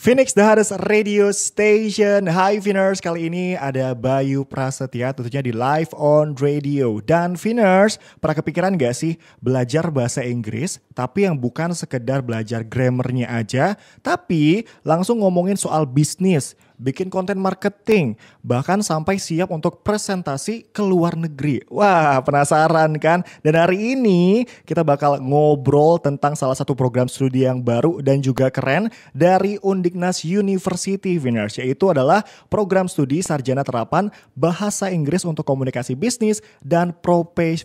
Phoenix The Hardest Radio Station. Hai Phoenix, kali ini ada Bayu Prasetya tentunya di Live on Radio. Dan Phoenix, pernah kepikiran gak sih belajar bahasa Inggris tapi yang bukan sekedar belajar grammarnya aja, tapi langsung ngomongin soal bisnis, bikin konten marketing, bahkan sampai siap untuk presentasi ke luar negeri. Wah, penasaran kan? Dan hari ini kita bakal ngobrol tentang salah satu program studi yang baru dan juga keren dari Undiknas University, Winners, yaitu adalah program studi sarjana terapan bahasa Inggris untuk komunikasi bisnis dan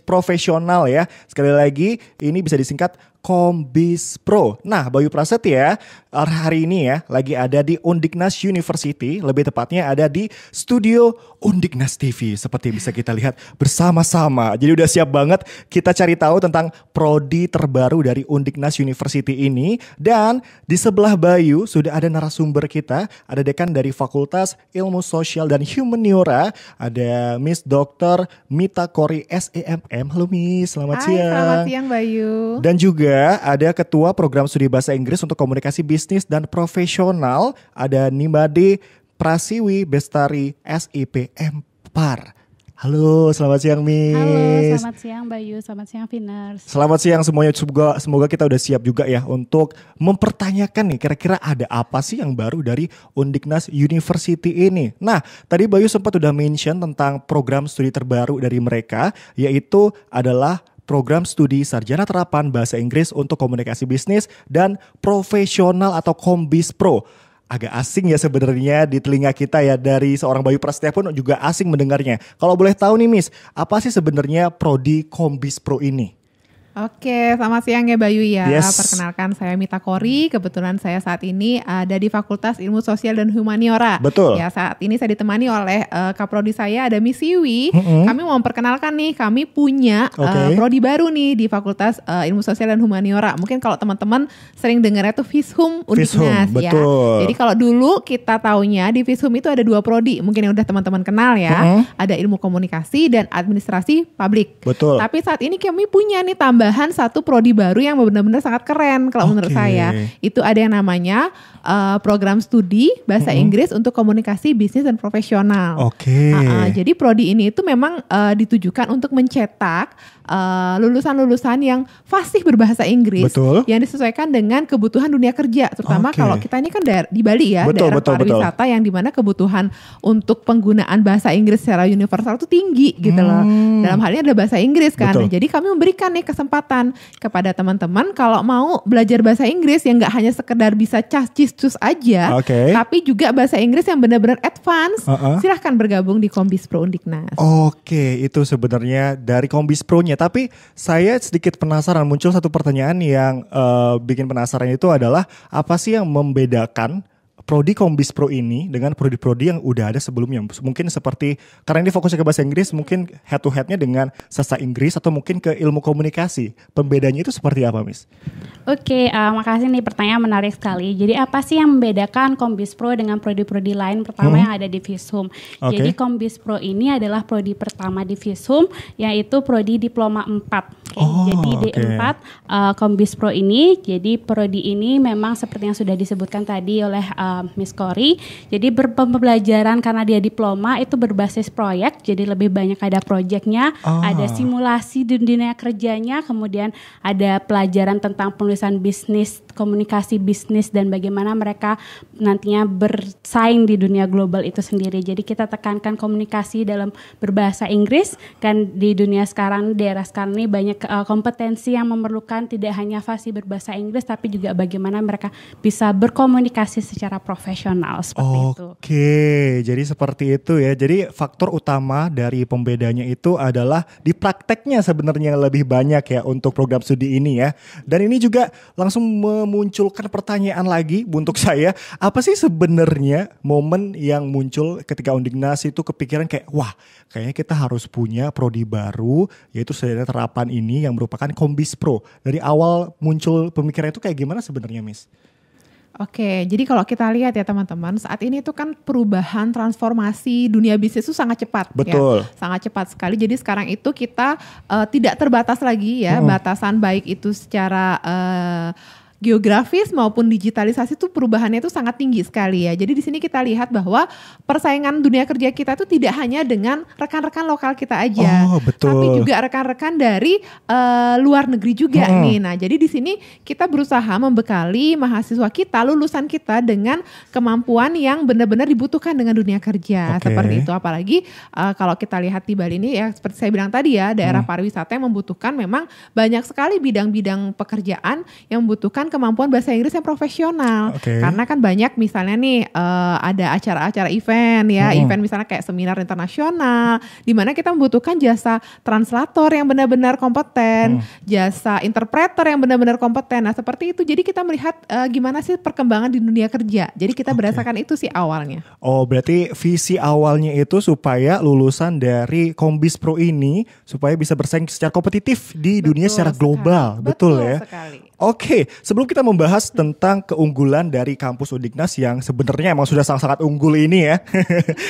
profesional ya. Sekali lagi, ini bisa disingkat Kombispro. Nah, Bayu Prasetya hari ini ya lagi ada di Undiknas University, lebih tepatnya ada di studio Undiknas TV seperti bisa kita lihat bersama-sama. Jadi udah siap banget kita cari tahu tentang prodi terbaru dari Undiknas University ini. Dan di sebelah Bayu sudah ada narasumber kita, ada dekan dari Fakultas Ilmu Sosial dan Humaniora, ada Miss Dr. Mita Kori SEMM. Halo Miss, selamat siang. Selamat siang Bayu. Dan juga ada Ketua Program Studi Bahasa Inggris untuk Komunikasi Bisnis dan Profesional, ada Nimade Prasiwi Bestari SIPM PAR. Halo, selamat siang Miss. Halo, selamat siang Bayu, selamat siang Viners. Selamat siang semuanya, semoga kita udah siap juga ya untuk mempertanyakan nih kira-kira ada apa sih yang baru dari Undiknas University ini. Nah, tadi Bayu sempat udah mention tentang program studi terbaru dari mereka, yaitu adalah program studi sarjana terapan bahasa Inggris untuk komunikasi bisnis dan profesional atau Kombispro. Agak asing ya sebenarnya di telinga kita ya, dari seorang Bayu Prasetya pun juga asing mendengarnya. Kalau boleh tahu nih Miss, apa sih sebenarnya prodi Kombispro ini? Oke, selamat siang ya Bayu ya. Yes. Perkenalkan saya Mita Kori. Kebetulan saya saat ini ada di Fakultas Ilmu Sosial dan Humaniora. Betul. Ya, saat ini saya ditemani oleh kaprodi saya ada Miss Siwi. Kami mau memperkenalkan nih, kami punya prodi baru nih di Fakultas Ilmu Sosial dan Humaniora. Mungkin kalau teman-teman sering dengarnya tuh Fishum Undiknas ya. Betul. Jadi kalau dulu kita taunya di Fishum itu ada 2 prodi, mungkin yang udah teman-teman kenal ya. Ada Ilmu Komunikasi dan Administrasi Publik. Betul. Tapi saat ini kami punya nih tambahan satu prodi baru yang benar-benar sangat keren kalau menurut saya. Itu ada yang namanya program studi bahasa Inggris untuk komunikasi bisnis dan profesional. Jadi prodi ini itu memang ditujukan untuk mencetak lulusan-lulusan yang fasih berbahasa Inggris. Betul. Yang disesuaikan dengan kebutuhan dunia kerja, terutama kalau kita ini kan di Bali ya, daerah pariwisata yang dimana kebutuhan untuk penggunaan bahasa Inggris secara universal itu tinggi gitu loh. Dalam hal ini ada bahasa Inggris kan. Nah, jadi kami memberikan nih kesempatan kepada teman-teman kalau mau belajar bahasa Inggris yang nggak hanya sekedar bisa cus aja, tapi juga bahasa Inggris yang benar-benar advance. Silahkan bergabung di Kombispro Undiknas. Itu sebenarnya dari Kombispro-nya. Tapi saya sedikit penasaran, muncul satu pertanyaan yang bikin penasaran itu adalah apa sih yang membedakan prodi Kombispro ini dengan prodi-prodi yang udah ada sebelumnya? Mungkin seperti, karena ini fokusnya ke bahasa Inggris, mungkin head to headnya dengan sastra Inggris atau mungkin ke ilmu komunikasi. Pembedanya itu seperti apa, Miss? Oke, makasih nih, pertanyaan menarik sekali. Jadi apa sih yang membedakan Kombispro dengan prodi-prodi lain pertama yang ada di Fishum? Jadi Kombispro ini adalah prodi pertama di Fishum, yaitu prodi Diploma 4. Jadi D4 Kombispro ini, jadi prodi ini memang seperti yang sudah disebutkan tadi oleh Miss Kori. Jadi pembelajaran karena dia diploma itu berbasis proyek, jadi lebih banyak ada proyeknya, ada simulasi di dunia kerjanya, kemudian ada pelajaran tentang penulisan bisnis, komunikasi bisnis dan bagaimana mereka nantinya bersaing di dunia global itu sendiri. Jadi kita tekankan komunikasi dalam berbahasa Inggris, kan di dunia sekarang, daerah sekarang ini banyak kompetensi yang memerlukan tidak hanya fasih berbahasa Inggris tapi juga bagaimana mereka bisa berkomunikasi secara profesional seperti itu. Jadi seperti itu ya. Jadi faktor utama dari pembedanya itu adalah di prakteknya sebenarnya lebih banyak ya untuk program studi ini ya. Dan ini juga langsung memunculkan pertanyaan lagi untuk saya. Apa sih sebenarnya momen yang muncul ketika Undiknas itu kepikiran kayak, wah kayaknya kita harus punya prodi baru yaitu sarjana terapan ini yang merupakan Kombispro. Dari awal muncul pemikiran itu kayak gimana sebenarnya, Miss? Oke, jadi kalau kita lihat ya teman-teman, saat ini itu kan perubahan transformasi dunia bisnis itu sangat cepat. Betul. Ya, sangat cepat sekali. Jadi sekarang itu kita tidak terbatas lagi ya, batasan baik itu secara geografis maupun digitalisasi itu perubahannya itu sangat tinggi sekali ya. Jadi di sini kita lihat bahwa persaingan dunia kerja kita itu tidak hanya dengan rekan-rekan lokal kita aja, tapi juga rekan-rekan dari luar negeri juga nih. Nah, jadi di sini kita berusaha membekali mahasiswa kita, lulusan kita dengan kemampuan yang benar-benar dibutuhkan dengan dunia kerja. Seperti itu. Apalagi kalau kita lihat di Bali ini ya, seperti saya bilang tadi ya, daerah pariwisata yang membutuhkan memang banyak sekali bidang-bidang pekerjaan yang membutuhkan kemampuan bahasa Inggris yang profesional. Karena kan banyak misalnya nih ada acara-acara event ya, event misalnya kayak seminar internasional, di mana kita membutuhkan jasa translator yang benar-benar kompeten, jasa interpreter yang benar-benar kompeten. Nah seperti itu. Jadi kita melihat gimana sih perkembangan di dunia kerja. Jadi kita berdasarkan itu sih awalnya. Oh berarti visi awalnya itu supaya lulusan dari Kombis Pro ini supaya bisa bersaing secara kompetitif di dunia secara global. Betul ya? Sekali. Oke, sebelum kita membahas tentang keunggulan dari kampus Udiknas yang sebenarnya emang sudah sangat-sangat unggul ini ya.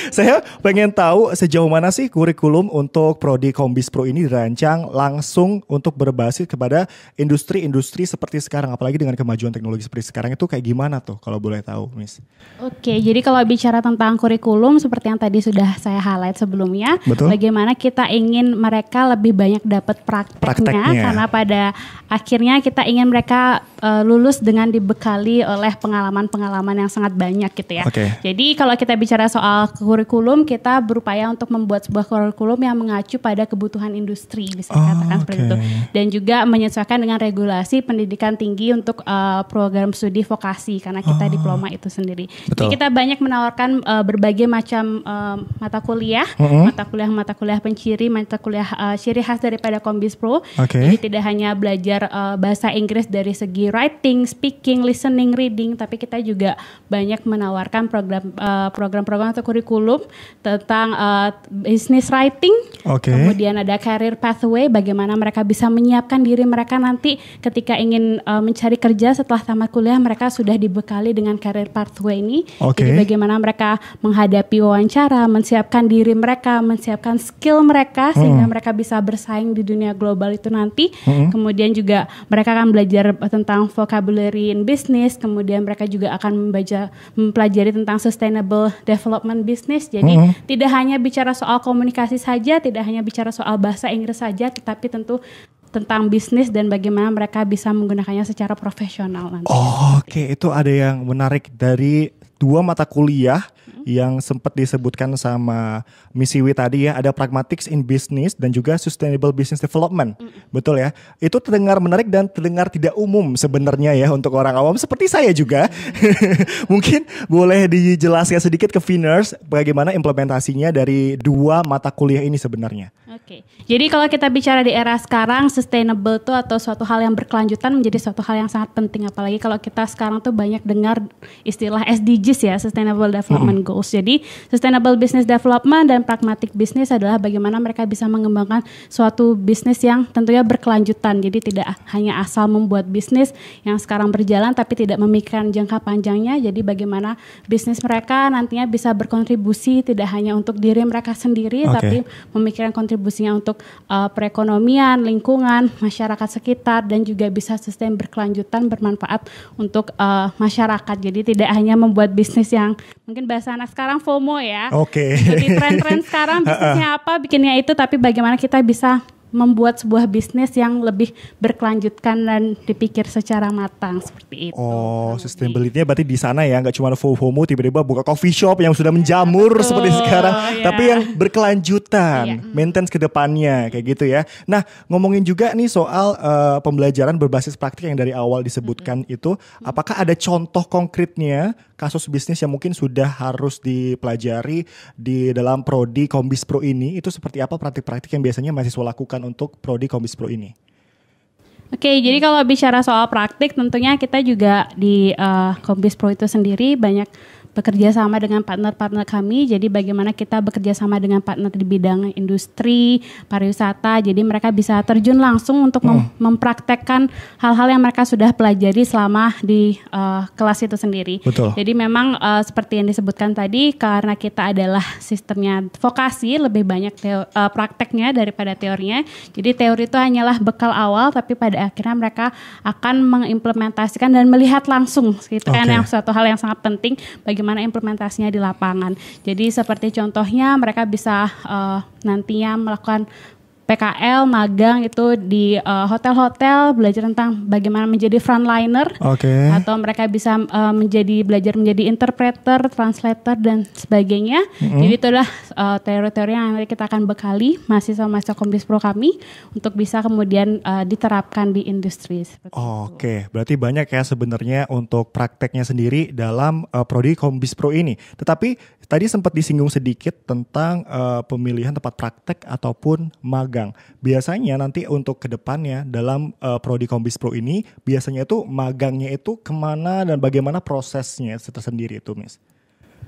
Saya pengen tahu sejauh mana sih kurikulum untuk Prodi Kombis Pro ini dirancang langsung untuk berbasis kepada industri-industri seperti sekarang. Apalagi dengan kemajuan teknologi seperti sekarang itu kayak gimana tuh kalau boleh tahu, Miss? Oke, jadi kalau bicara tentang kurikulum seperti yang tadi sudah saya highlight sebelumnya. Bagaimana kita ingin mereka lebih banyak dapat prakteknya. Karena pada akhirnya kita ingin mereka lulus dengan dibekali oleh pengalaman-pengalaman yang sangat banyak gitu ya. Jadi kalau kita bicara soal kurikulum, kita berupaya untuk membuat sebuah kurikulum yang mengacu pada kebutuhan industri, bisa dikatakan seperti itu. Dan juga menyesuaikan dengan regulasi pendidikan tinggi untuk program studi vokasi, karena kita diploma itu sendiri. Jadi kita banyak menawarkan berbagai macam mata kuliah penciri, mata kuliah ciri khas daripada Kombis Pro. Jadi tidak hanya belajar bahasa Inggris dari segi writing, speaking, listening, reading, tapi kita juga banyak menawarkan program-program atau kurikulum tentang business writing, kemudian ada career pathway, bagaimana mereka bisa menyiapkan diri mereka nanti ketika ingin mencari kerja setelah tamat kuliah, mereka sudah dibekali dengan career pathway ini. Jadi bagaimana mereka menghadapi wawancara, menyiapkan diri mereka, menyiapkan skill mereka sehingga mereka bisa bersaing di dunia global itu nanti. Kemudian juga mereka akan belajar tentang vocabulary in business, kemudian mereka juga akan mempelajari tentang sustainable development business. Jadi tidak hanya bicara soal komunikasi saja, tidak hanya bicara soal bahasa Inggris saja, tetapi tentu tentang bisnis dan bagaimana mereka bisa menggunakannya secara profesional nanti. Itu ada yang menarik dari 2 mata kuliah yang sempat disebutkan sama Miss Iwi tadi ya, ada Pragmatics in Business dan juga Sustainable Business Development. Betul ya? Itu terdengar menarik dan terdengar tidak umum sebenarnya ya untuk orang awam seperti saya juga. Mungkin boleh dijelaskan sedikit ke Finers bagaimana implementasinya dari 2 mata kuliah ini sebenarnya. Jadi kalau kita bicara di era sekarang, sustainable itu atau suatu hal yang berkelanjutan menjadi suatu hal yang sangat penting, apalagi kalau kita sekarang tuh banyak dengar istilah SDGs ya, Sustainable Development Goals. Jadi Sustainable Business Development dan Pragmatic Business adalah bagaimana mereka bisa mengembangkan suatu bisnis yang tentunya berkelanjutan. Jadi tidak hanya asal membuat bisnis yang sekarang berjalan tapi tidak memikirkan jangka panjangnya. Jadi bagaimana bisnis mereka nantinya bisa berkontribusi tidak hanya untuk diri mereka sendiri tapi memikirkan kontribusinya untuk perekonomian, lingkungan, masyarakat sekitar, dan juga bisa sustain berkelanjutan, bermanfaat untuk masyarakat. Jadi tidak hanya membuat bisnis yang mungkin bahasa anak sekarang FOMO ya. Jadi tren-tren sekarang bisnisnya apa, bikinnya itu, tapi bagaimana kita bisa membuat sebuah bisnis yang lebih berkelanjutan dan dipikir secara matang seperti itu. Sustainability-nya berarti di sana ya, nggak cuma FOMO tiba-tiba buka coffee shop yang sudah menjamur seperti sekarang, tapi yang berkelanjutan, maintenance ke depannya kayak gitu ya. Nah, ngomongin juga nih soal pembelajaran berbasis praktik yang dari awal disebutkan itu, apakah ada contoh konkretnya kasus bisnis yang mungkin sudah harus dipelajari di dalam Prodi Kombis Pro ini? Itu seperti apa praktik-praktik yang biasanya mahasiswa lakukan untuk Prodi Kombis Pro ini? Jadi kalau bicara soal praktik, tentunya kita juga di Kombis Pro itu sendiri banyak bekerja sama dengan partner-partner kami. Jadi bagaimana kita bekerja sama dengan partner di bidang industri, pariwisata. Jadi mereka bisa terjun langsung untuk mempraktekkan hal-hal yang mereka sudah pelajari selama di kelas itu sendiri. Betul. Jadi memang seperti yang disebutkan tadi, karena kita adalah sistemnya vokasi, lebih banyak prakteknya daripada teorinya. Jadi teori itu hanyalah bekal awal, tapi pada akhirnya mereka akan mengimplementasikan dan melihat langsung gitu kan, yang suatu hal yang sangat penting bagaimana implementasinya di lapangan. Jadi seperti contohnya mereka bisa nantinya melakukan PKL, magang itu di hotel-hotel, belajar tentang bagaimana menjadi frontliner, atau mereka bisa belajar menjadi interpreter, translator dan sebagainya. Jadi itu adalah teori-teori yang nanti kita akan bekali mahasiswa-mahasiswa Kombispro kami untuk bisa kemudian diterapkan di industri. Oke, berarti banyak ya sebenarnya untuk prakteknya sendiri dalam prodi Kombispro ini. Tetapi tadi sempat disinggung sedikit tentang pemilihan tempat praktek ataupun magang. Biasanya nanti untuk kedepannya dalam prodi Kombispro ini biasanya itu magangnya itu kemana dan bagaimana prosesnya tersendiri itu, Miss?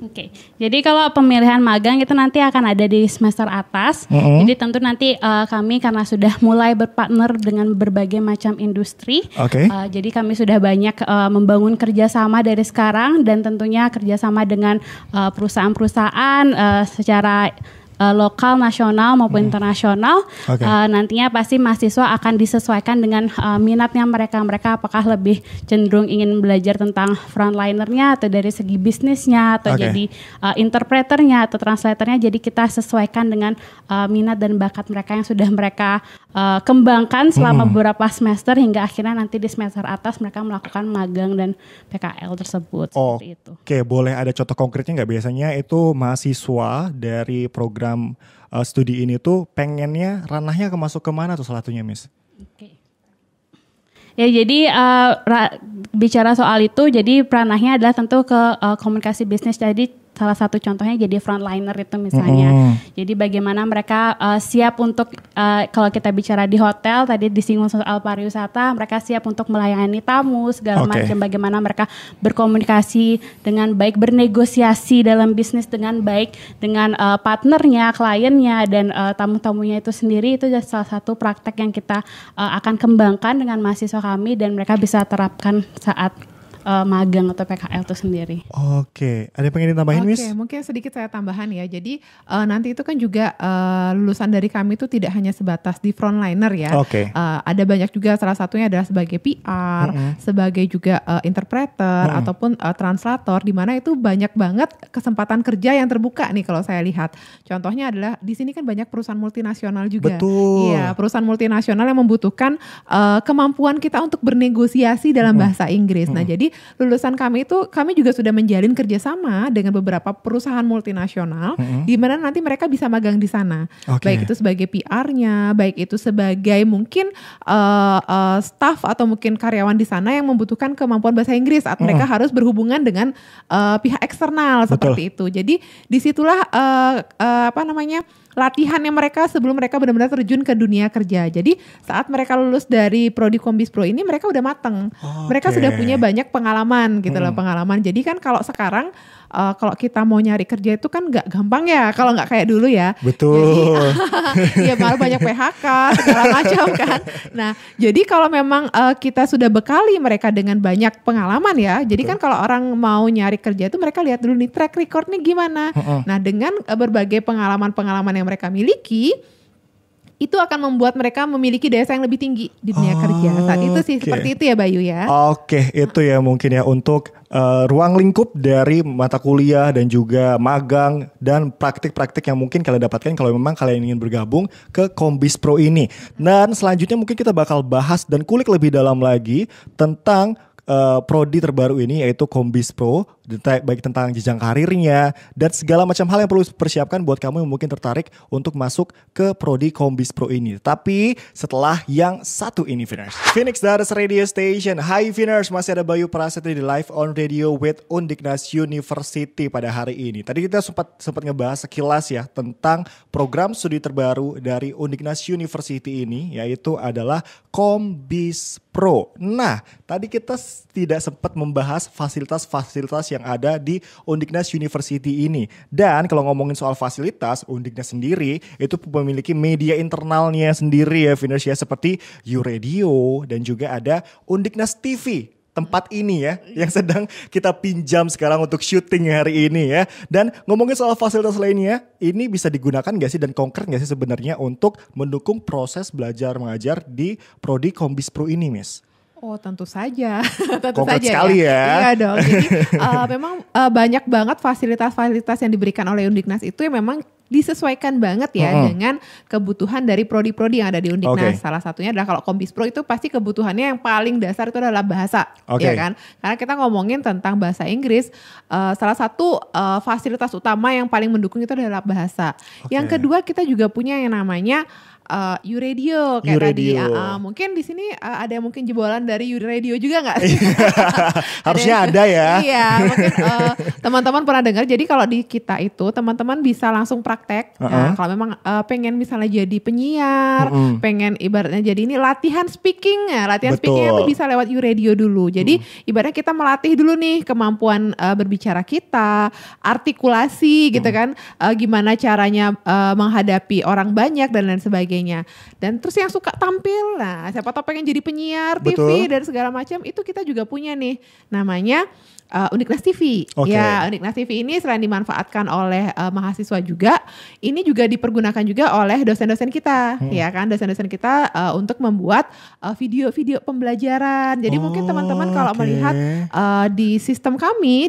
Oke, jadi kalau pemilihan magang itu nanti akan ada di semester atas. Jadi tentu nanti kami karena sudah mulai berpartner dengan berbagai macam industri. Jadi kami sudah banyak membangun kerjasama dari sekarang dan tentunya kerjasama dengan perusahaan-perusahaan secara lokal, nasional maupun internasional. Nantinya pasti mahasiswa akan disesuaikan dengan minatnya mereka apakah lebih cenderung ingin belajar tentang frontlinernya atau dari segi bisnisnya atau jadi interpreternya atau translatornya. Jadi kita sesuaikan dengan minat dan bakat mereka yang sudah mereka kembangkan selama beberapa semester hingga akhirnya nanti di semester atas mereka melakukan magang dan PKL tersebut. Seperti itu. Oke, boleh ada contoh konkretnya nggak? Biasanya itu mahasiswa dari program studi ini tuh pengennya ranahnya masuk kemana tuh salah satunya, Miss? Ya, jadi bicara soal itu, jadi ranahnya adalah tentu ke komunikasi bisnis. Jadi salah satu contohnya jadi frontliner itu misalnya. Jadi bagaimana mereka siap untuk kalau kita bicara di hotel tadi disinggung soal pariwisata, mereka siap untuk melayani tamu segala macam. Bagaimana mereka berkomunikasi dengan baik, bernegosiasi dalam bisnis dengan baik dengan partnernya, kliennya dan tamu-tamunya itu sendiri. Itu salah satu praktek yang kita akan kembangkan dengan mahasiswa kami dan mereka bisa terapkan saat magang atau PKL itu sendiri. Oke, ada yang pengen ditambahin, Miss? Oke, mungkin sedikit saya tambahan ya. Jadi nanti itu kan juga lulusan dari kami itu tidak hanya sebatas di frontliner ya. Ada banyak juga, salah satunya adalah sebagai PR, sebagai juga interpreter ataupun translator, di mana itu banyak banget kesempatan kerja yang terbuka nih kalau saya lihat. Contohnya adalah di sini kan banyak perusahaan multinasional juga. Iya, perusahaan multinasional yang membutuhkan kemampuan kita untuk bernegosiasi dalam bahasa Inggris. Nah, jadi lulusan kami itu, kami juga sudah menjalin kerjasama dengan beberapa perusahaan multinasional, di mana nanti mereka bisa magang di sana. Baik itu sebagai PR-nya, baik itu sebagai mungkin staff atau mungkin karyawan di sana yang membutuhkan kemampuan bahasa Inggris saat mereka harus berhubungan dengan pihak eksternal seperti itu. Jadi disitulah latihannya mereka sebelum mereka benar-benar terjun ke dunia kerja. Jadi saat mereka lulus dari prodi Kombispro ini mereka udah mateng. Mereka sudah punya banyak pengalaman gitu loh, pengalaman. Jadi kan kalau sekarang kalau kita mau nyari kerja itu kan nggak gampang ya kalau nggak kayak dulu ya. Jadi ya malah banyak PHK segala macam kan. Nah jadi kalau memang kita sudah bekali mereka dengan banyak pengalaman ya. Jadi kan kalau orang mau nyari kerja itu mereka lihat dulu nih track recordnya gimana. Nah dengan berbagai pengalaman-pengalaman yang mereka miliki, itu akan membuat mereka memiliki daya saing lebih tinggi di dunia kerja. Saat itu sih seperti itu ya Bayu ya. Itu ya mungkin ya untuk ruang lingkup dari mata kuliah dan juga magang dan praktik-praktik yang mungkin kalian dapatkan kalau memang kalian ingin bergabung ke Kombispro ini. Dan selanjutnya mungkin kita bakal bahas dan kulik lebih dalam lagi tentang prodi terbaru ini yaitu Kombispro, baik tentang jenjang karirnya dan segala macam hal yang perlu dipersiapkan buat kamu yang mungkin tertarik untuk masuk ke prodi Kombispro ini. Tapi setelah yang satu ini, Finers. Phoenix Daras Radio Station. Hai Finers, masih ada Bayu Prasetyo di Live on Radio with Undiknas University pada hari ini. Tadi kita sempat ngebahas sekilas ya tentang program studi terbaru dari Undiknas University ini, yaitu adalah Kombispro. Pro. Nah, tadi kita tidak sempat membahas fasilitas-fasilitas yang ada di Undiknas University ini. Dan kalau ngomongin soal fasilitas, Undiknas sendiri itu memiliki media internalnya sendiri ya, Viners ya, seperti YouRadio dan juga ada Undiknas TV. Tempat ini ya yang sedang kita pinjam sekarang untuk syuting hari ini ya. Dan ngomongin soal fasilitas lainnya, ini bisa digunakan gak sih dan konkret gak sih sebenarnya untuk mendukung proses belajar mengajar di Prodi Kombispro ini, Miss? Oh tentu saja, konkret sekali ya. Iya dong. Jadi memang banyak banget fasilitas-fasilitas yang diberikan oleh Undiknas itu yang memang disesuaikan banget ya dengan kebutuhan dari prodi-prodi yang ada di Undiknas. Salah satunya adalah kalau Kombispro itu pasti kebutuhannya yang paling dasar itu adalah bahasa, ya kan? Karena kita ngomongin tentang bahasa Inggris, salah satu fasilitas utama yang paling mendukung itu adalah bahasa. Yang kedua kita juga punya yang namanya YouRadio kayak tadi. Mungkin di sini ada mungkin jebolan dari YouRadio juga nggak? Harusnya ada ya. Iya, mungkin teman-teman pernah dengar. Jadi kalau di kita itu teman-teman bisa langsung praktek. Nah, kalau memang pengen misalnya jadi penyiar, pengen ibaratnya jadi ini latihan speaking ya. Latihan speakingnya itu bisa lewat YouRadio dulu. Jadi ibaratnya kita melatih dulu nih kemampuan berbicara kita, artikulasi gitu kan. Gimana caranya menghadapi orang banyak dan lain sebagainya. Dan terus yang suka tampil, nah siapa tahu pengen jadi penyiar TV dan segala macam, itu kita juga punya nih namanya Undiknas TV. Ya, Undiknas TV ini selain dimanfaatkan oleh mahasiswa juga, ini juga dipergunakan juga oleh dosen-dosen kita, ya kan, dosen-dosen kita untuk membuat video-video pembelajaran. Jadi mungkin teman-teman kalau melihat di sistem kami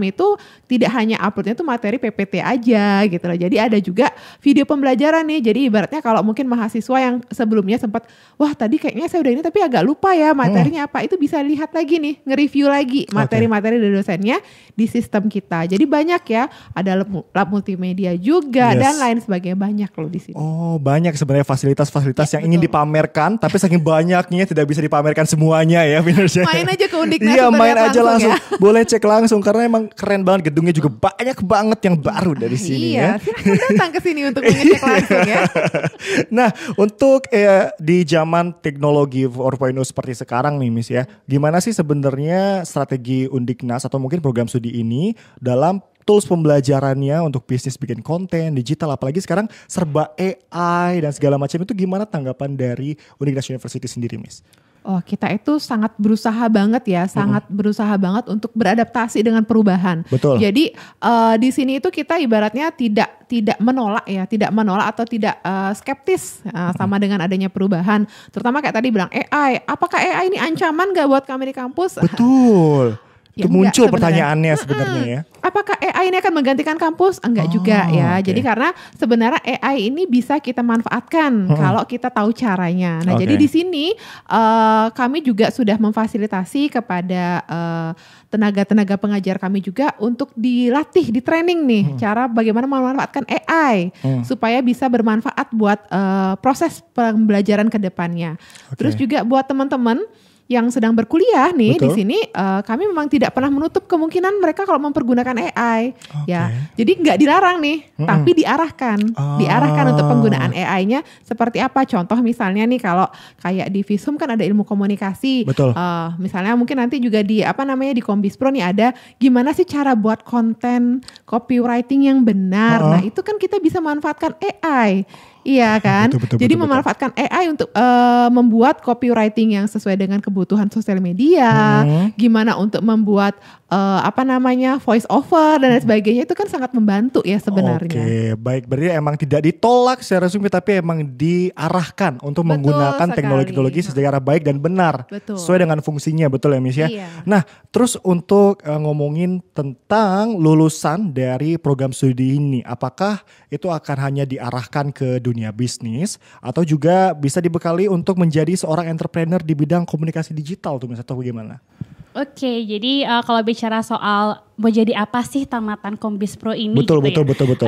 itu tidak hanya uploadnya tuh materi PPT aja gitu loh. Jadi ada juga video pembelajaran nih. Jadi ibaratnya kalau mungkin mahasiswa yang sebelumnya sempat, wah tadi kayaknya saya udah ini tapi agak lupa ya materinya apa, itu bisa lihat lagi nih, nge-review lagi materi-materi dari dosennya di sistem kita. Jadi banyak ya, ada lab multimedia juga dan lain sebagainya, banyak loh di sini. Oh, banyak sebenarnya fasilitas-fasilitas yang ingin dipamerkan, tapi saking banyaknya tidak bisa dipamerkan semuanya ya, Viners. Main aja ke Undiknas. Iya, main aja langsung. Ya. Boleh cek langsung karena emang keren banget, gedungnya juga banyak banget yang baru dari sini ya. Silahkan datang ke sini untuk mengecek langsung ya. Nah, untuk di zaman teknologi 4.0 seperti sekarang nih, Miss ya, gimana sih sebenarnya strategi Undiknas atau mungkin program studi ini dalam tools pembelajarannya untuk bisnis bikin konten digital, apalagi sekarang serba AI dan segala macam, itu gimana tanggapan dari Undiknas University sendiri, Miss? Oh, kita itu sangat berusaha banget ya, sangat berusaha banget untuk beradaptasi dengan perubahan. Betul. Jadi di sini itu kita ibaratnya tidak menolak ya, tidak menolak atau tidak skeptis sama dengan adanya perubahan. Terutama kayak tadi bilang AI, apakah AI ini ancaman nggak buat kami di kampus? Betul. Ya, itu muncul pertanyaannya sebenarnya ya. Apakah AI ini akan menggantikan kampus? Enggak juga ya. Jadi karena sebenarnya AI ini bisa kita manfaatkan kalau kita tahu caranya. Nah, jadi di sini kami juga sudah memfasilitasi kepada tenaga-tenaga pengajar kami juga untuk dilatih, di training nih cara bagaimana memanfaatkan AI supaya bisa bermanfaat buat proses pembelajaran ke depannya. Terus juga buat teman-teman yang sedang berkuliah nih di sini, kami memang tidak pernah menutup kemungkinan mereka kalau mempergunakan AI, ya. Jadi nggak dilarang nih, tapi diarahkan untuk penggunaan AI-nya seperti apa. Contoh misalnya nih kalau kayak di Visum kan ada ilmu komunikasi, misalnya mungkin nanti juga di di Kombispro nih ada gimana sih cara buat konten copywriting yang benar. Nah itu kan kita bisa manfaatkan AI. Iya kan, jadi memanfaatkan AI untuk membuat copywriting yang sesuai dengan kebutuhan sosial media, gimana untuk membuat voice over dan lain sebagainya, itu kan sangat membantu ya sebenarnya. Oke, baik, berarti emang tidak ditolak secara resmi tapi emang diarahkan untuk menggunakan teknologi-teknologi secara baik dan benar, sesuai dengan fungsinya, betul ya Miss ya. Iya. Nah, terus untuk ngomongin tentang lulusan dari program studi ini, apakah itu akan hanya diarahkan ke dunia bisnis atau juga bisa dibekali untuk menjadi seorang entrepreneur di bidang komunikasi digital tuh Miss, atau bagaimana? Oke, jadi kalau bicara soal mau jadi apa sih tamatan Kombis Pro ini? Betul.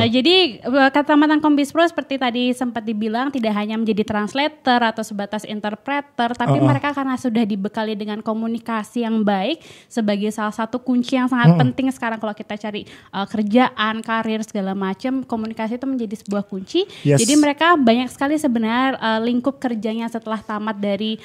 Jadi tamatan Kombis Pro seperti tadi sempat dibilang tidak hanya menjadi translator atau sebatas interpreter, tapi mereka karena sudah dibekali dengan komunikasi yang baik sebagai salah satu kunci yang sangat penting sekarang kalau kita cari kerjaan, karir segala macam, komunikasi itu menjadi sebuah kunci. Yes. Jadi mereka banyak sekali sebenarnya lingkup kerjanya setelah tamat dari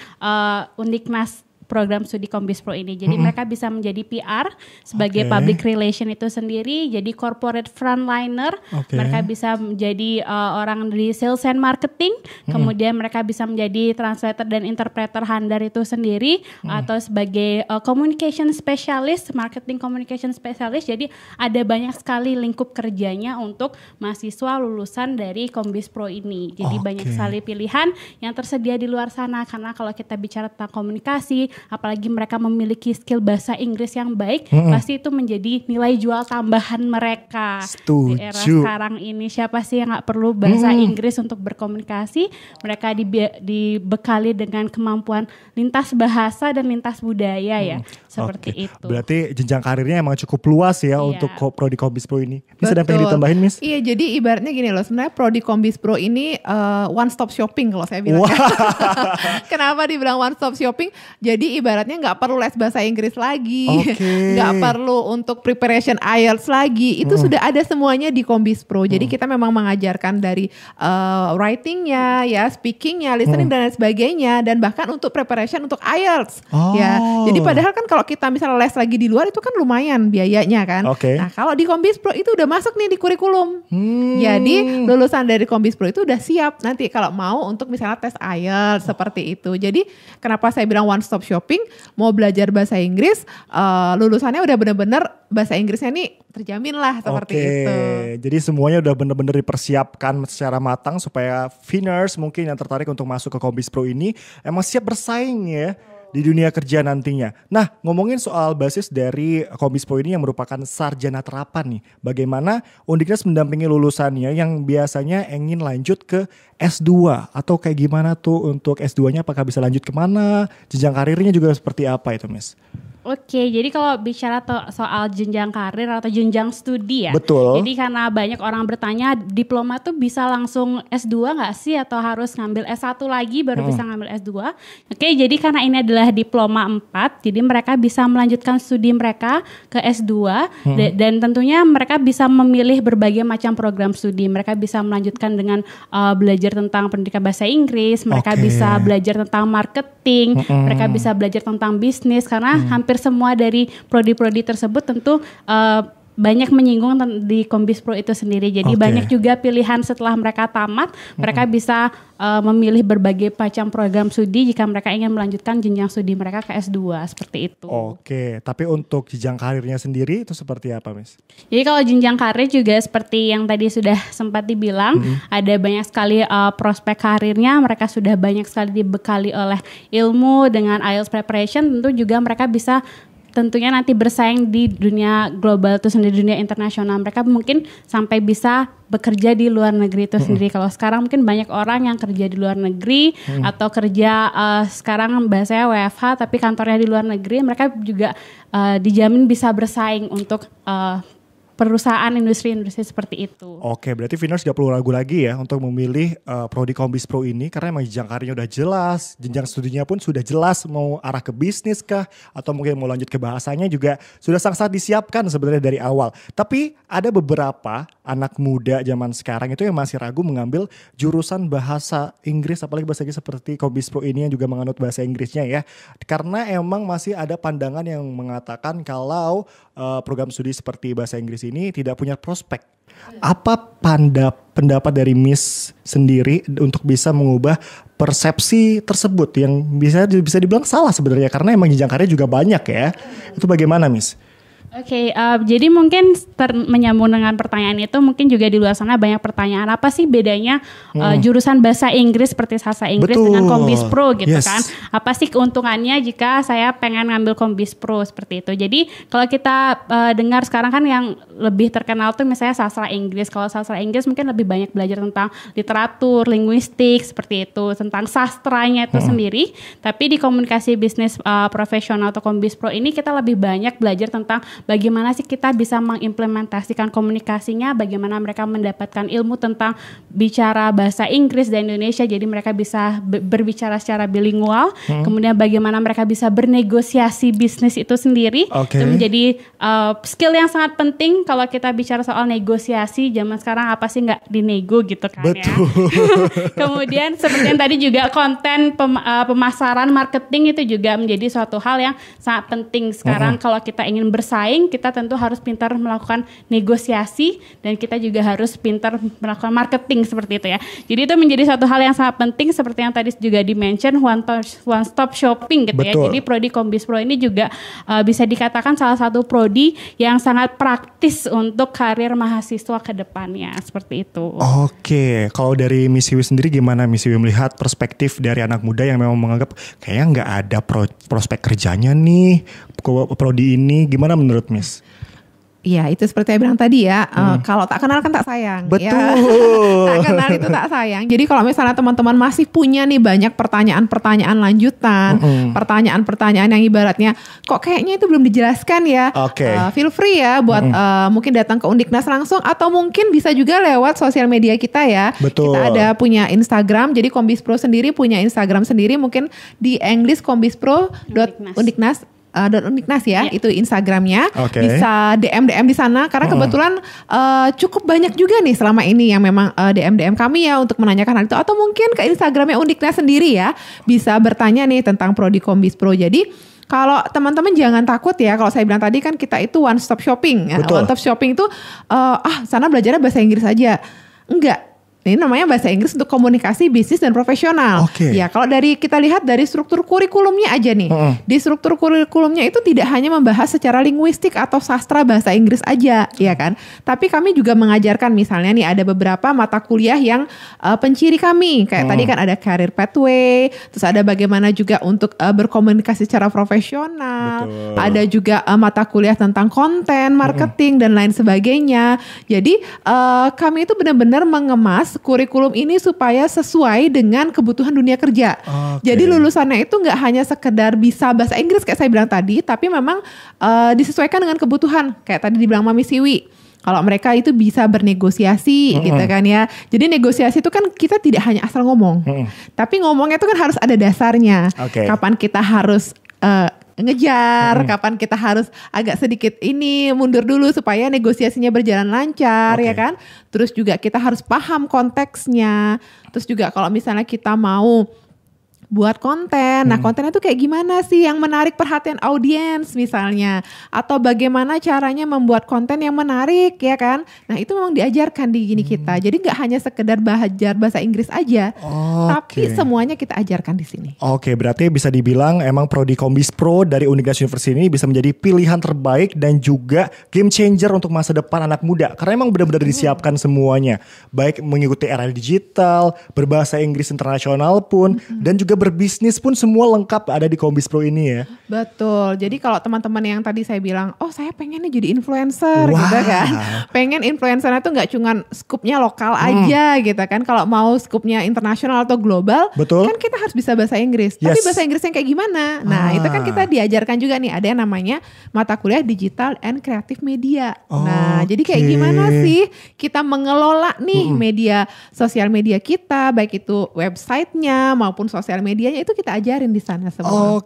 Undikmas program studi Kombis Pro ini. Jadi mereka bisa menjadi PR sebagai public relation itu sendiri, jadi corporate frontliner, mereka bisa menjadi orang di sales and marketing, kemudian mereka bisa menjadi translator dan interpreter handar itu sendiri, atau sebagai communication specialist, marketing communication specialist. Jadi ada banyak sekali lingkup kerjanya untuk mahasiswa lulusan dari Kombis Pro ini. Jadi banyak sekali pilihan yang tersedia di luar sana, karena kalau kita bicara tentang komunikasi, apalagi mereka memiliki skill bahasa Inggris yang baik, pasti itu menjadi nilai jual tambahan mereka. Setuju. Di era sekarang ini siapa sih yang gak perlu bahasa Inggris untuk berkomunikasi? Mereka dibekali dengan kemampuan lintas bahasa dan lintas budaya ya, seperti itu. Berarti jenjang karirnya emang cukup luas ya untuk Prodi Kombis Pro ini. Bisa ada yang ditambahin, Miss? Iya, jadi ibaratnya gini loh, sebenarnya Prodi Kombis Pro ini one stop shopping kalau saya bilang. Kenapa dibilang one stop shopping? Jadi ibaratnya nggak perlu les bahasa Inggris lagi, nggak perlu untuk preparation IELTS lagi, itu sudah ada semuanya di Kombis Pro. Jadi kita memang mengajarkan dari writingnya, ya, speakingnya, listening dan lain sebagainya, dan bahkan untuk preparation untuk IELTS. Ya, jadi padahal kan kalau kita misalnya les lagi di luar itu kan lumayan biayanya kan. Nah kalau di Kombis Pro itu udah masuk nih di kurikulum. Jadi lulusan dari Kombis Pro itu udah siap nanti kalau mau untuk misalnya tes IELTS seperti itu. Jadi kenapa saya bilang one stop shopping, mau belajar bahasa Inggris, lulusannya udah benar-benar bahasa Inggrisnya nih terjamin lah seperti itu. Jadi semuanya udah benar-benar dipersiapkan secara matang supaya Finers mungkin yang tertarik untuk masuk ke Kombis Pro ini emang siap bersaing ya di dunia kerja nantinya. Nah, ngomongin soal basis dari Kombis Pro ini yang merupakan sarjana terapan nih. Bagaimana Undiknas mendampingi lulusannya yang biasanya ingin lanjut ke S2 atau kayak gimana tuh untuk S2-nya, apakah bisa lanjut kemana? Jenjang karirnya juga seperti apa itu, Miss? Oke, jadi kalau bicara soal jenjang karir atau jenjang studi ya. Betul. Jadi karena banyak orang bertanya, diploma tuh bisa langsung S2 gak sih? Atau harus ngambil S1 lagi baru bisa ngambil S2? Oke, jadi karena ini adalah diploma 4, jadi mereka bisa melanjutkan studi mereka ke S2. Dan tentunya mereka bisa memilih berbagai macam program studi. Mereka bisa melanjutkan dengan belajar tentang pendidikan bahasa Inggris. Mereka bisa belajar tentang marketing. Mereka bisa belajar tentang bisnis. Karena hampir semua dari prodi-prodi tersebut tentu banyak menyinggung di Kombis Pro itu sendiri. Jadi banyak juga pilihan setelah mereka tamat, mereka bisa memilih berbagai macam program studi jika mereka ingin melanjutkan jenjang studi mereka ke S2 seperti itu. Oke, tapi untuk jenjang karirnya sendiri itu seperti apa, Miss? Jadi kalau jenjang karir juga seperti yang tadi sudah sempat dibilang, ada banyak sekali prospek karirnya, mereka sudah banyak sekali dibekali oleh ilmu dengan IELTS preparation, tentu juga mereka bisa tentunya nanti bersaing di dunia global itu sendiri, dunia internasional. Mereka mungkin sampai bisa bekerja di luar negeri itu sendiri. Kalau sekarang mungkin banyak orang yang kerja di luar negeri atau kerja sekarang bahasanya WFH tapi kantornya di luar negeri, mereka juga dijamin bisa bersaing untuk perusahaan industri-industri seperti itu. Oke, berarti Finers gak perlu ragu lagi ya untuk memilih Prodi Kombis Pro ini karena emang jenjang karirnya udah jelas, jenjang studinya pun sudah jelas, mau arah ke bisnis kah atau mungkin mau lanjut ke bahasanya juga sudah sangat disiapkan sebenarnya dari awal. Tapi ada beberapa anak muda zaman sekarang itu yang masih ragu mengambil jurusan bahasa Inggris, apalagi bahasa Inggris seperti Kombis Pro ini yang juga menganut bahasa Inggrisnya ya. Karena emang masih ada pandangan yang mengatakan kalau program studi seperti bahasa Inggris ini tidak punya prospek. Apa pendapat dari Miss sendiri untuk bisa mengubah persepsi tersebut yang bisa dibilang salah sebenarnya karena emang jenjang karir juga banyak ya. Itu bagaimana, Miss? Oke, jadi mungkin menyambung dengan pertanyaan itu, mungkin juga di luar sana banyak pertanyaan, apa sih bedanya jurusan bahasa Inggris seperti Sastra Inggris dengan Kombis Pro gitu kan? Apa sih keuntungannya jika saya pengen ngambil Kombis Pro seperti itu? Jadi kalau kita dengar sekarang kan yang lebih terkenal tuh misalnya Sastra Inggris. Kalau Sastra Inggris mungkin lebih banyak belajar tentang literatur, linguistik seperti itu, tentang sastranya itu sendiri. Tapi di komunikasi bisnis profesional atau Kombis Pro ini kita lebih banyak belajar tentang bagaimana sih kita bisa mengimplementasikan komunikasinya, bagaimana mereka mendapatkan ilmu tentang bicara bahasa Inggris dan Indonesia, jadi mereka bisa berbicara secara bilingual, kemudian bagaimana mereka bisa bernegosiasi bisnis itu sendiri, itu menjadi skill yang sangat penting kalau kita bicara soal negosiasi. Zaman sekarang apa sih nggak dinego gitu kan. Betul. Ya. Kemudian seperti yang tadi juga konten pemasaran, marketing itu juga menjadi suatu hal yang sangat penting sekarang. Kalau kita ingin bersaing, kita tentu harus pintar melakukan negosiasi dan kita juga harus pintar melakukan marketing seperti itu ya. Jadi itu menjadi satu hal yang sangat penting seperti yang tadi juga di-mention one stop shopping gitu. Betul. Ya. Jadi prodi Kombis Pro ini juga bisa dikatakan salah satu prodi yang sangat praktis untuk karir mahasiswa ke depannya seperti itu. Oke, kalau dari Miss Iwi sendiri gimana Miss Iwi melihat perspektif dari anak muda yang memang menganggap kayaknya nggak ada prospek kerjanya nih prodi ini, gimana menurut Miss? Iya, itu seperti saya bilang tadi ya, kalau tak kenal kan tak sayang. Betul. Ya. Tak kenal itu tak sayang. Jadi kalau misalnya teman-teman masih punya nih banyak pertanyaan-pertanyaan lanjutan, pertanyaan-pertanyaan yang ibaratnya kok kayaknya itu belum dijelaskan ya, feel free ya buat mungkin datang ke Undiknas langsung atau mungkin bisa juga lewat sosial media kita ya. Betul. Kita ada punya Instagram, jadi Kombis Pro sendiri punya Instagram sendiri, mungkin di English kombispro.undiknas Undiknas ya, itu Instagramnya, bisa DM di sana karena kebetulan cukup banyak juga nih selama ini yang memang DM kami ya untuk menanyakan hal itu, atau mungkin ke Instagramnya Undiknas sendiri ya, bisa bertanya nih tentang prodi Kombis Pro. Jadi kalau teman-teman jangan takut ya, kalau saya bilang tadi kan kita itu one stop shopping. One stop shopping itu sana belajarnya bahasa Inggris aja. Enggak. Ini namanya bahasa Inggris untuk komunikasi bisnis dan profesional. Ya, kalau kita lihat dari struktur kurikulumnya aja nih. Di struktur kurikulumnya itu tidak hanya membahas secara linguistik atau sastra bahasa Inggris aja, ya kan? Tapi kami juga mengajarkan misalnya nih ada beberapa mata kuliah yang penciri kami. Kayak tadi kan ada career pathway, terus ada bagaimana juga untuk berkomunikasi secara profesional. Betul. Ada juga mata kuliah tentang konten, marketing dan lain sebagainya. Jadi kami itu benar-benar mengemas kurikulum ini supaya sesuai dengan kebutuhan dunia kerja. Jadi lulusannya itu nggak hanya sekedar bisa bahasa Inggris kayak saya bilang tadi, tapi memang disesuaikan dengan kebutuhan. Kayak tadi dibilang Mami Siwi, kalau mereka itu bisa bernegosiasi gitu kan ya. Jadi negosiasi itu kan kita tidak hanya asal ngomong, tapi ngomongnya itu kan harus ada dasarnya. Kapan kita harus ngejar, kapan kita harus agak sedikit mundur dulu supaya negosiasinya berjalan lancar, ya kan. Terus juga kita harus paham konteksnya. Terus juga kalau misalnya kita mau buat konten, nah kontennya tuh kayak gimana sih yang menarik perhatian audiens misalnya, atau bagaimana caranya membuat konten yang menarik, ya kan. Nah itu memang diajarkan di gini kita, jadi nggak hanya sekedar belajar bahasa Inggris aja, tapi semuanya kita ajarkan di sini. Berarti bisa dibilang emang prodi Kombis Pro dari Undiknas University ini bisa menjadi pilihan terbaik dan juga game changer untuk masa depan anak muda, karena emang benar-benar disiapkan semuanya, baik mengikuti era digital, berbahasa Inggris internasional pun, dan juga berbisnis pun semua lengkap ada di Kombis Pro ini ya. Betul. Jadi kalau teman-teman yang tadi saya bilang, saya pengennya jadi influencer gitu kan. Pengen influencernya tuh gak cuma skupnya lokal aja gitu kan. Kalau mau skupnya internasional atau global, kan kita harus bisa bahasa Inggris. Tapi bahasa Inggris yang kayak gimana? Nah itu kan kita diajarkan juga nih, ada yang namanya mata kuliah Digital and Creative Media. Nah jadi kayak gimana sih kita mengelola nih media, sosial media kita, baik itu websitenya maupun sosial medianya, itu kita ajarin di sana semua.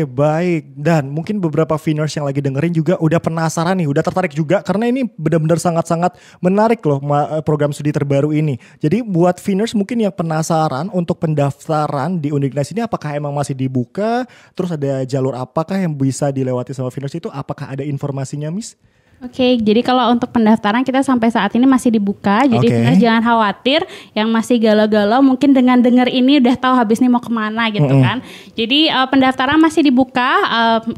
Baik. Dan mungkin beberapa Finers yang lagi dengerin juga udah penasaran nih, udah tertarik juga karena ini benar-benar sangat-sangat menarik loh program studi terbaru ini. Jadi buat Finers mungkin yang penasaran untuk pendaftaran di Undiknas ini, apakah emang masih dibuka? Terus ada jalur apakah yang bisa dilewati sama Finers itu? Apakah ada informasinya, Miss? Oke, jadi kalau untuk pendaftaran kita sampai saat ini masih dibuka. Jadi Finers jangan khawatir, yang masih galau-galau mungkin dengan dengar ini udah tahu habis ini mau kemana gitu kan. Jadi pendaftaran masih dibuka,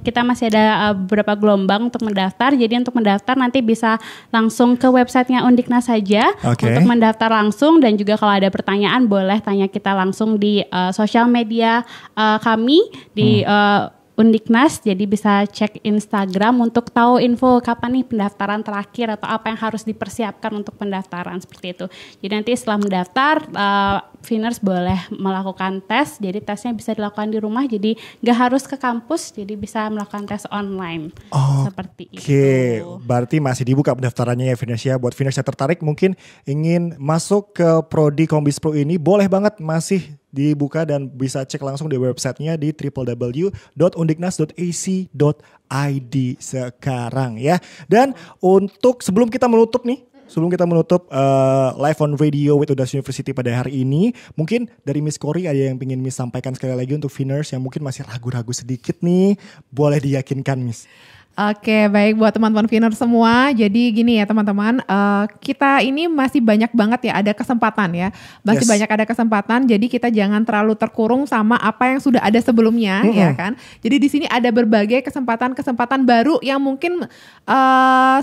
kita masih ada beberapa gelombang untuk mendaftar. Jadi untuk mendaftar nanti bisa langsung ke websitenya Undiknas saja untuk mendaftar langsung, dan juga kalau ada pertanyaan boleh tanya kita langsung di sosial media kami di Undiknas, jadi bisa cek Instagram untuk tahu info kapan nih pendaftaran terakhir atau apa yang harus dipersiapkan untuk pendaftaran seperti itu. Jadi nanti setelah mendaftar, Finers boleh melakukan tes, jadi tesnya bisa dilakukan di rumah, jadi nggak harus ke kampus, jadi bisa melakukan tes online. Seperti itu. Oke, berarti masih dibuka pendaftarannya ya Finers ya. Buat Finers yang tertarik mungkin ingin masuk ke Prodi Kombis Pro ini, boleh banget, masih dibuka dan bisa cek langsung di websitenya di www.undiknas.ac.id sekarang ya. Dan untuk sebelum kita menutup live on radio with Undiknas University pada hari ini, mungkin dari Miss Cory ada yang ingin Miss sampaikan sekali lagi untuk Finers yang mungkin masih ragu-ragu sedikit nih, boleh diyakinkan Miss. Oke, baik buat teman-teman Finers semua. Jadi gini ya teman-teman, kita ini masih banyak banget ya ada kesempatan ya. Masih banyak ada kesempatan, jadi kita jangan terlalu terkurung sama apa yang sudah ada sebelumnya ya kan. Jadi di sini ada berbagai kesempatan-kesempatan baru yang mungkin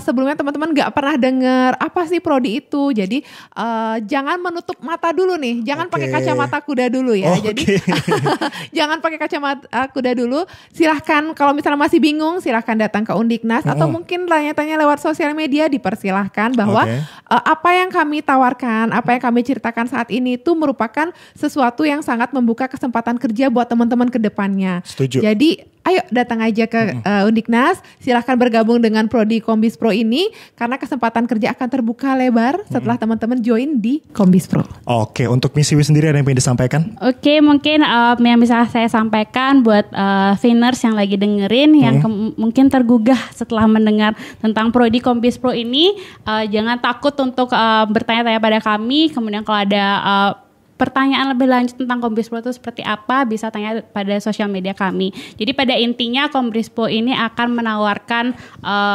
sebelumnya teman-teman gak pernah dengar apa sih prodi itu. Jadi jangan menutup mata dulu nih, jangan pakai kacamata kuda dulu ya. Jadi jangan pakai kacamata kuda dulu. Silahkan kalau misalnya masih bingung, silahkan datang ke Undiknas atau mungkin tanya-tanya lewat sosial media, dipersilahkan bahwa apa yang kami tawarkan, apa yang kami ceritakan saat ini itu merupakan sesuatu yang sangat membuka kesempatan kerja buat teman-teman ke depannya. Setuju. Jadi ayo datang aja ke Undiknas, silahkan bergabung dengan Prodi Kombis Pro ini karena kesempatan kerja akan terbuka lebar setelah teman-teman join di Kombis Pro. Oke, untuk Miss Iwi sendiri ada yang ingin disampaikan? Oke, mungkin yang bisa saya sampaikan buat Finers yang lagi dengerin, yang mungkin tergugah setelah mendengar tentang Prodi Kombis Pro ini, jangan takut untuk bertanya-tanya pada kami. Kemudian kalau ada pertanyaan lebih lanjut tentang Kombis Pro itu seperti apa, bisa tanya pada sosial media kami. Jadi pada intinya Kombis Pro ini akan menawarkan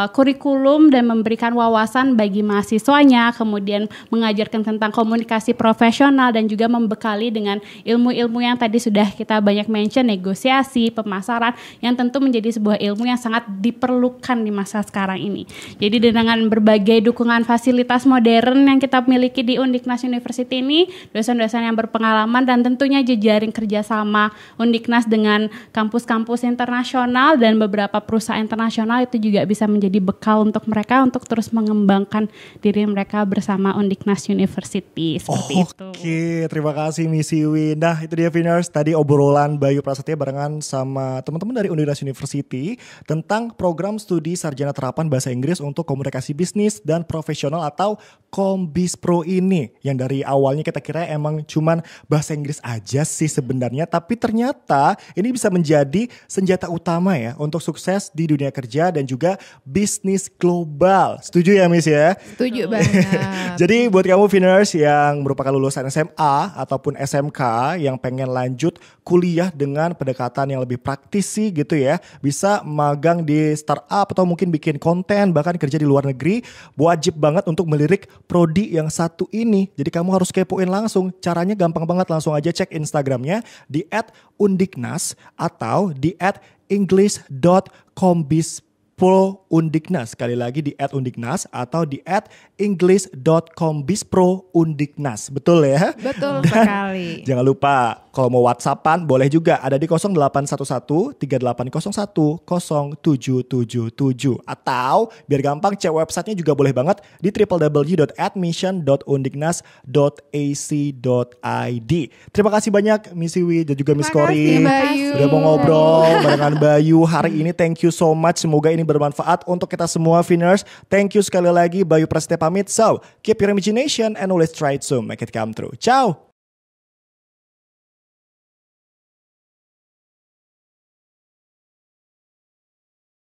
kurikulum dan memberikan wawasan bagi mahasiswanya, kemudian mengajarkan tentang komunikasi profesional dan juga membekali dengan ilmu-ilmu yang tadi sudah kita banyak mention, negosiasi, pemasaran, yang tentu menjadi sebuah ilmu yang sangat diperlukan di masa sekarang ini. Jadi dengan berbagai dukungan fasilitas modern yang kita miliki di Undiknas University ini, dosen-dosen yang berpengalaman dan tentunya jejaring kerjasama Undiknas dengan kampus-kampus internasional dan beberapa perusahaan internasional itu juga bisa menjadi bekal untuk mereka untuk terus mengembangkan diri mereka bersama Undiknas University seperti itu. Oke, terima kasih Miss Iwi. Nah itu dia Finers, tadi obrolan Bayu Prasetya barengan sama teman-teman dari Undiknas University tentang program studi sarjana terapan bahasa Inggris untuk komunikasi bisnis dan profesional atau Kombis Pro ini, yang dari awalnya kita kira emang cuman bahasa Inggris aja sih sebenarnya, tapi ternyata ini bisa menjadi senjata utama ya untuk sukses di dunia kerja dan juga bisnis global. Setuju ya Miss ya? Setuju banget. Jadi buat kamu Finers yang merupakan lulusan SMA ataupun SMK yang pengen lanjut kuliah dengan pendekatan yang lebih praktisi gitu ya, bisa magang di startup atau mungkin bikin konten, bahkan kerja di luar negeri, wajib banget untuk melirik prodi yang satu ini. Jadi kamu harus kepoin langsung. Caranya gampang banget, langsung aja cek Instagramnya di @undiknas atau di @english.kombisproundiknas. Sekali lagi di @undiknas atau di @english.kombisproundiknas. Betul ya? Betul sekali. Jangan lupa kalau mau WhatsAppan boleh juga, ada di 0811 3801 atau biar gampang cek websitenya juga boleh banget di www.admission.undiknas.ac.id. Terima kasih banyak Miss Iwi dan juga Miss Cory udah mau ngobrol barengan Bayu hari ini. Thank you so much, semoga ini bermanfaat untuk kita semua Finers. Thank you sekali lagi, Bayu Prasetya pamit. So keep your imagination and always try to make it come true. Ciao.